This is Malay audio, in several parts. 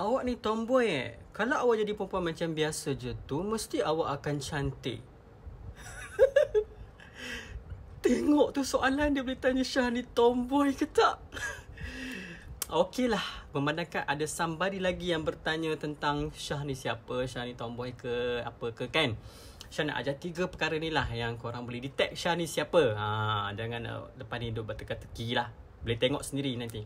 awak ni tomboy Kalau awak jadi perempuan macam biasa je tu, mesti awak akan cantik. Tengok tu soalan dia boleh tanya Syah ni tomboy ke tak? Okey lah, memandangkan ada somebody lagi yang bertanya tentang Syah ni siapa, Syah ni tomboy ke apa ke kan. Syah nak ajar 3 perkara ni lah yang korang boleh detect Syah ni siapa. Jangan lepas ni duduk berteka-teki lah. Boleh tengok sendiri nanti.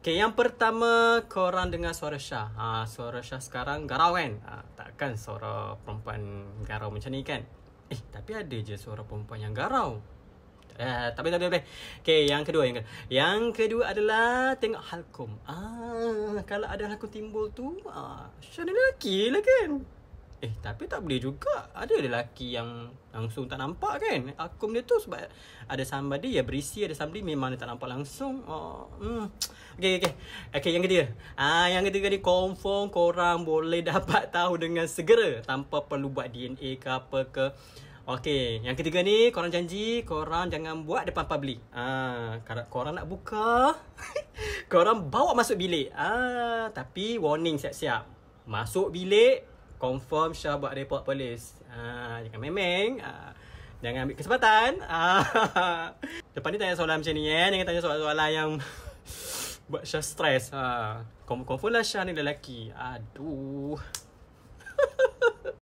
Okay, yang pertama, korang dengar suara Syah. Suara Syah sekarang garau kan? Takkan suara perempuan garau macam ni kan? Tapi ada je suara perempuan yang garau. Tak boleh. Okay, yang kedua. Yang kedua adalah tengok halkum. Kalau ada halkum timbul tu, Syah ni lelaki lah kan? Tapi tak boleh juga. Ada lelaki yang langsung tak nampak kan? Akum dia tu sebab ada somebody ya berisi, ada somebody memang dia tak nampak langsung. Okay, yang ketiga. Yang ketiga ni confirm korang boleh dapat tahu dengan segera tanpa perlu buat DNA ke apa ke. Okay, yang ketiga ni korang janji korang jangan buat depan public. Kalau korang nak buka, korang bawa masuk bilik. Tapi warning siap-siap. Masuk bilik, confirm Syah buat report polis. Jangan memeng. Jangan ambil kesempatan. Depan ni tanya soalan macam ni Jangan tanya soalan-soalan yang buat Syah stres. Confirm lah Syah ni lelaki. Aduh.